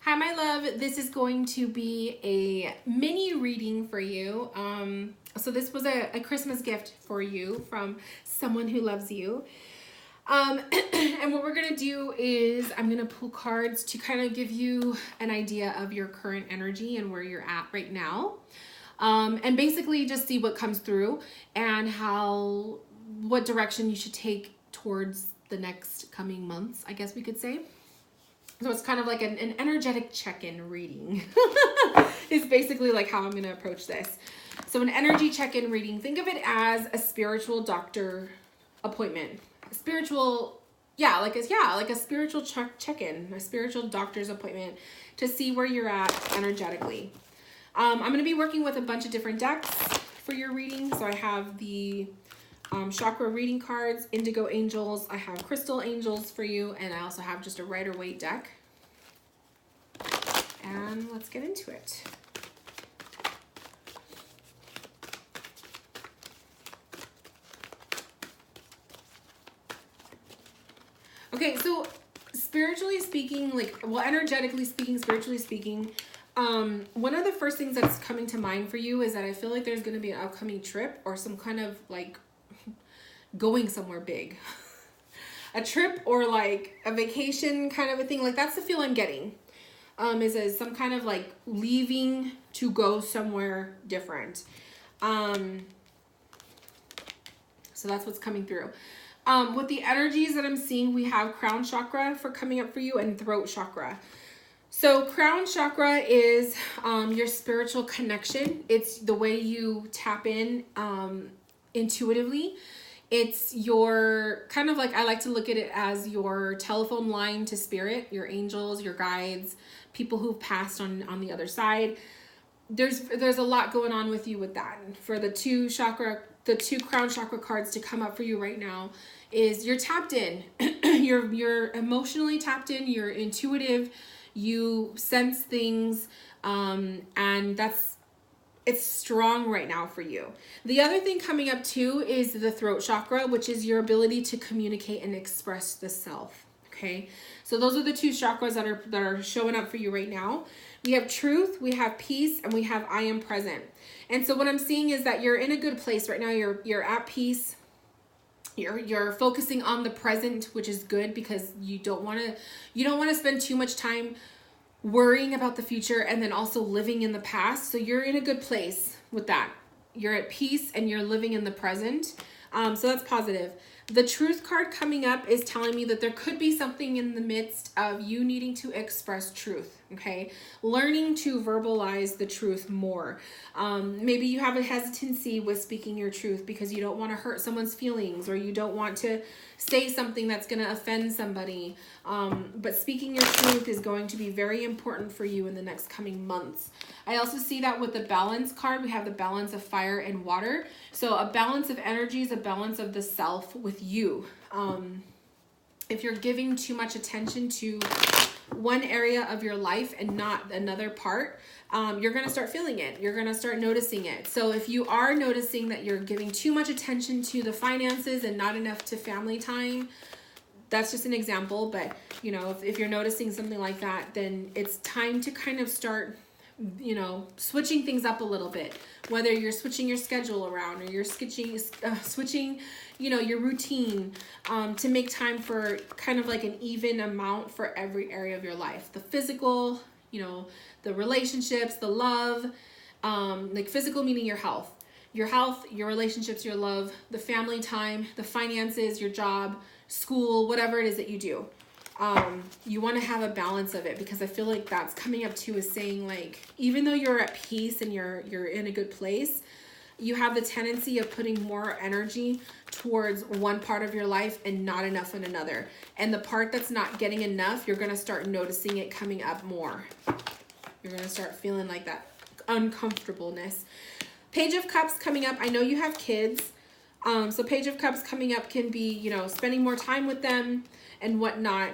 Hi, my love. This is going to be a mini reading for you. So this was a Christmas gift for you from someone who loves you. And what we're going to do is I'm going to pull cards to kind of give you an idea of your current energy and where you're at right now. And basically just see what comes through and what direction you should take towards the next coming months, I guess we could say. So it's kind of like an energetic check-in reading is basically like how I'm going to approach this. So an energy check-in reading, think of it as a spiritual doctor appointment. A spiritual, like a spiritual check-in, a spiritual doctor's appointment to see where you're at energetically. I'm going to be working with a bunch of different decks for your reading. So I have the Chakra reading cards, Indigo Angels. I have Crystal Angels for you, and I also have just a Waite deck. And let's get into it. Okay, so spiritually speaking, energetically speaking, spiritually speaking, one of the first things that's coming to mind for you is that I feel like there's going to be an upcoming trip or some kind of going somewhere big. A trip or like a vacation kind of a thing. Like that's the feel I'm getting. Is some kind of like leaving to go somewhere different. So that's what's coming through. With the energies that I'm seeing, we have crown chakra for coming up for you and throat chakra. So crown chakra is your spiritual connection. It's the way you tap in intuitively. It's your kind of like, I like to look at it as your telephone line to spirit, your angels, your guides, people who've passed on the other side. There's a lot going on with you with that. For the two crown chakra cards to come up for you right now is you're tapped in. You're emotionally tapped in, you're intuitive, you sense things, and it's strong right now for you. The other thing coming up too is the throat chakra, which is your ability to communicate and express the self. Okay, so those are the two chakras that are showing up for you right now. We have truth, we have peace, and we have I am present. And so what I'm seeing is that you're in a good place right now. You're at peace. You're focusing on the present, which is good because you don't want to spend too much time worrying about the future and then also living in the past. So you're in a good place with that. You're at peace and you're living in the present. So that's positive. The truth card coming up is telling me that there could be something in the midst of you needing to express truth, okay? Learning to verbalize the truth more. Maybe you have a hesitancy with speaking your truth because you don't want to hurt someone's feelings or you don't want to say something that's going to offend somebody. But speaking your truth is going to be very important for you in the next coming months. I also see that with the balance card. We have the balance of fire and water. So a balance of energies, a balance of the self with you. If you're giving too much attention to one area of your life and not another part, you're going to start feeling it. You're going to start noticing it. So if you are noticing that you're giving too much attention to the finances and not enough to family time, that's just an example. But, if you're noticing something like that, then it's time to kind of start switching things up a little bit, whether you're switching your schedule around or you're switching, your routine, to make time for kind of like an even amount for every area of your life. The physical, the relationships, the love, like physical meaning your health, your relationships, your love, the family time, the finances, your job, school, whatever it is that you do. You want to have a balance of it because I feel like that's coming up too, is saying like, even though you're at peace and you're in a good place, you have the tendency of putting more energy towards one part of your life and not enough in another. And the part that's not getting enough, you're going to start noticing it coming up more. You're going to start feeling like that uncomfortableness. Page of Cups coming up. I know you have kids. So Page of Cups coming up can be, spending more time with them and whatnot.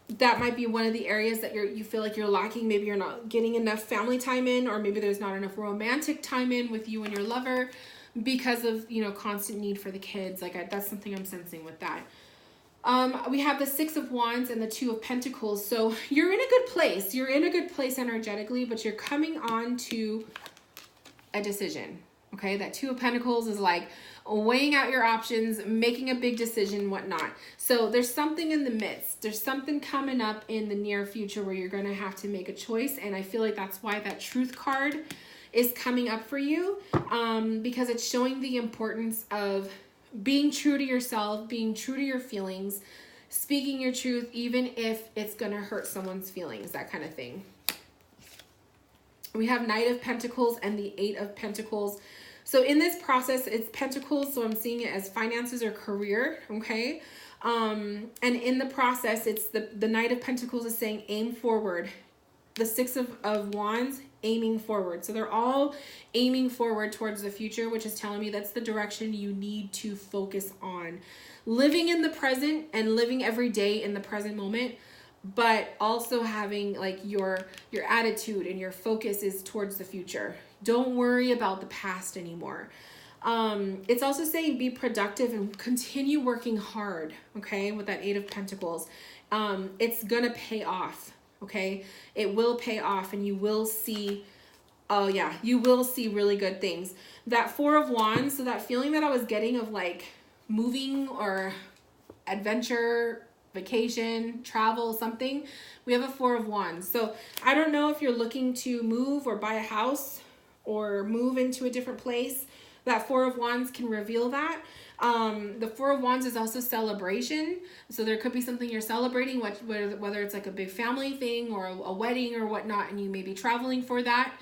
That might be one of the areas that you feel like you're lacking. Maybe you're not getting enough family time in, or maybe there's not enough romantic time in with you and your lover because of, constant need for the kids. Like that's something I'm sensing with that. We have the Six of Wands and the Two of Pentacles. So you're in a good place. You're in a good place energetically, but you're coming on to a decision. Okay, that Two of Pentacles is like weighing out your options, making a big decision, whatnot. So there's something in the midst. There's something coming up in the near future where you're going to have to make a choice. And I feel like that's why that Truth card is coming up for you, because it's showing the importance of being true to yourself, being true to your feelings, speaking your truth, even if it's going to hurt someone's feelings, that kind of thing. We have Knight of Pentacles and the Eight of Pentacles. So in this process, it's Pentacles, so I'm seeing it as finances or career, okay? And in the process, it's the Knight of Pentacles is saying aim forward. The Six of Wands, aiming forward. So they're all aiming forward towards the future, which is telling me that's the direction you need to focus on. Living in the present and living every day in the present moment, but also having like your attitude and your focus is towards the future. Don't worry about the past anymore. It's also saying be productive and continue working hard, okay, with that Eight of Pentacles. It's gonna pay off, okay? It will pay off and you will see, oh yeah, you will see really good things. That Four of Wands, so that feeling that I was getting of like moving or adventure, vacation, travel, something, we have a Four of Wands. So I don't know if you're looking to move or buy a house or move into a different place. That Four of Wands can reveal that. The Four of Wands is also celebration. So there could be something you're celebrating, whether it's like a big family thing or a wedding or whatnot, and you may be traveling for that.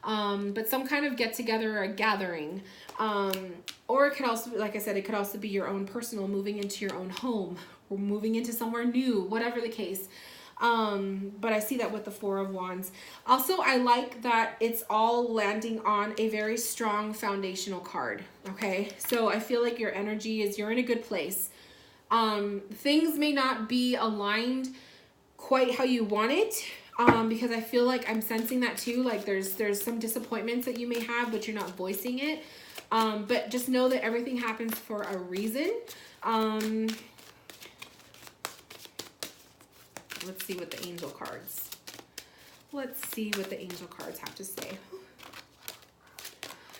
But some kind of get together or a gathering. Or it could also, like I said, it could also be your own personal, moving into your own home or moving into somewhere new, whatever the case. But I see that with the Four of Wands. Also, I like that it's all landing on a very strong foundational card. Okay. So I feel like your energy is, you're in a good place. Things may not be aligned quite how you want it. Because I feel like I'm sensing that too. Like there's some disappointments that you may have, but you're not voicing it. But just know that everything happens for a reason. Let's see what the angel cards. Let's see what the angel cards have to say.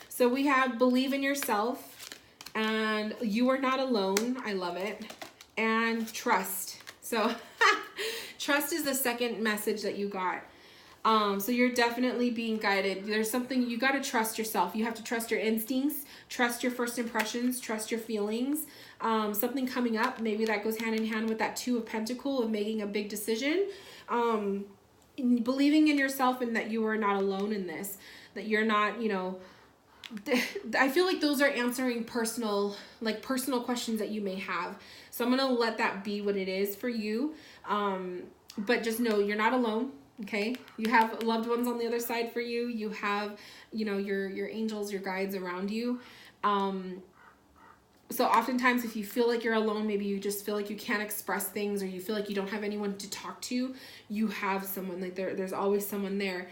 So we have believe in yourself and you are not alone. I love it. And trust. So trust is the second message that you got. So you're definitely being guided. There's something, you got to trust yourself. You have to trust your instincts, trust your first impressions, trust your feelings. Something coming up, maybe that goes hand in hand with that Two of Pentacles of making a big decision. Believing in yourself and that you are not alone in this, that you're not, you know, I feel like those are answering personal questions that you may have. So I'm going to let that be what it is for you. But just know you're not alone. Okay. You have loved ones on the other side for you. You have, you know, your angels, your guides around you. So oftentimes if you feel like you're alone, maybe you just feel like you can't express things or you feel like you don't have anyone to talk to, you have someone, like there's always someone there.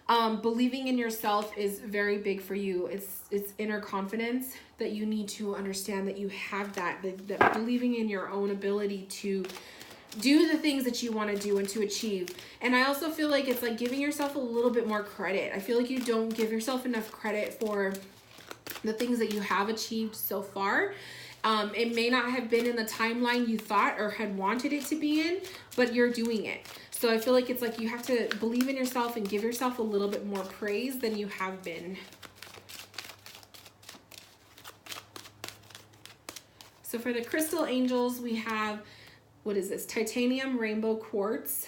Believing in yourself is very big for you. It's inner confidence that you need to understand that you have that believing in your own ability to do the things that you want to do and to achieve. And I also feel like it's like giving yourself a little bit more credit. I feel like you don't give yourself enough credit for the things that you have achieved so far. It may not have been in the timeline you thought or had wanted it to be in, but you're doing it. So I feel like it's like you have to believe in yourself and give yourself a little bit more praise than you have been. So for the crystal angels, we have, what is this? Titanium rainbow quartz.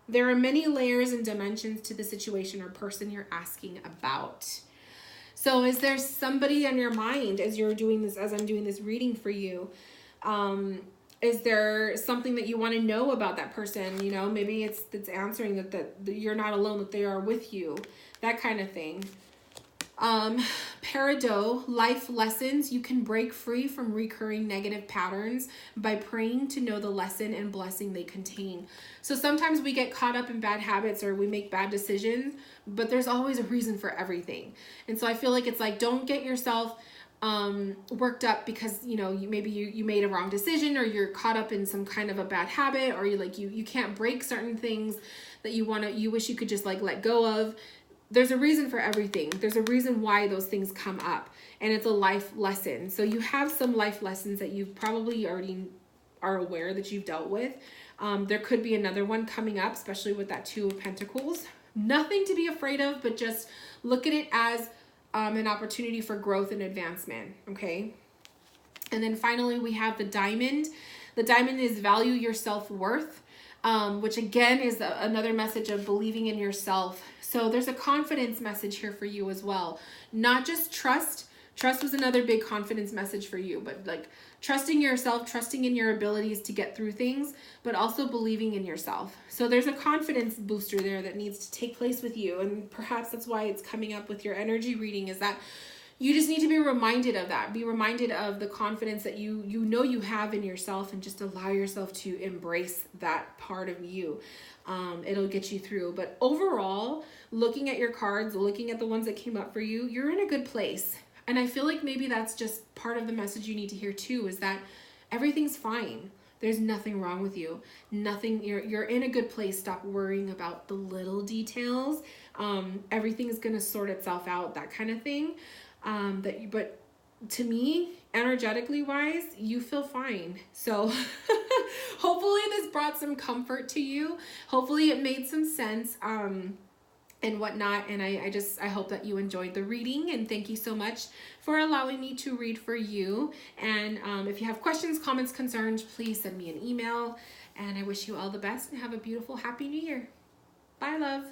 There are many layers and dimensions to the situation or person you're asking about. So is there somebody on your mind as you're doing this, as I'm doing this reading for you? Is there something that you want to know about that person? You know, maybe it's answering that you're not alone, that they are with you, that kind of thing. Peridot, life lessons. You can break free from recurring negative patterns by praying to know the lesson and blessing they contain. So sometimes we get caught up in bad habits or we make bad decisions, but there's always a reason for everything. And so I feel like it's like, don't get yourself worked up because, you know, you made a wrong decision, or you're caught up in some kind of a bad habit, or you can't break certain things that you wish you could just like let go of. There's a reason for everything. There's a reason why those things come up, and it's a life lesson. So you have some life lessons that you probably already are aware that you've dealt with. There could be another one coming up, especially with that Two of Pentacles. Nothing to be afraid of, but just look at it as an opportunity for growth and advancement, okay? And then finally, we have the Diamond. The Diamond is value your self-worth, which again is another message of believing in yourself. So there's a confidence message here for you as well. Not just trust. Trust was another big confidence message for you, but like trusting yourself, trusting in your abilities to get through things, but also believing in yourself. So there's a confidence booster there that needs to take place with you. And perhaps that's why it's coming up with your energy reading, is that you just need to be reminded of that. Be reminded of the confidence that you know you have in yourself, and just allow yourself to embrace that part of you. It'll get you through. But overall, looking at your cards, looking at the ones that came up for you, you're in a good place. And I feel like maybe that's just part of the message you need to hear too, is that everything's fine. There's nothing wrong with you. Nothing, you're in a good place. Stop worrying about the little details. Everything is going to sort itself out, that kind of thing. But to me, energetically wise, you feel fine. So hopefully this brought some comfort to you. Hopefully it made some sense. And whatnot. And I hope that you enjoyed the reading, and thank you so much for allowing me to read for you. And if you have questions, comments, concerns, please send me an email, and I wish you all the best and have a beautiful, happy new year. Bye, love.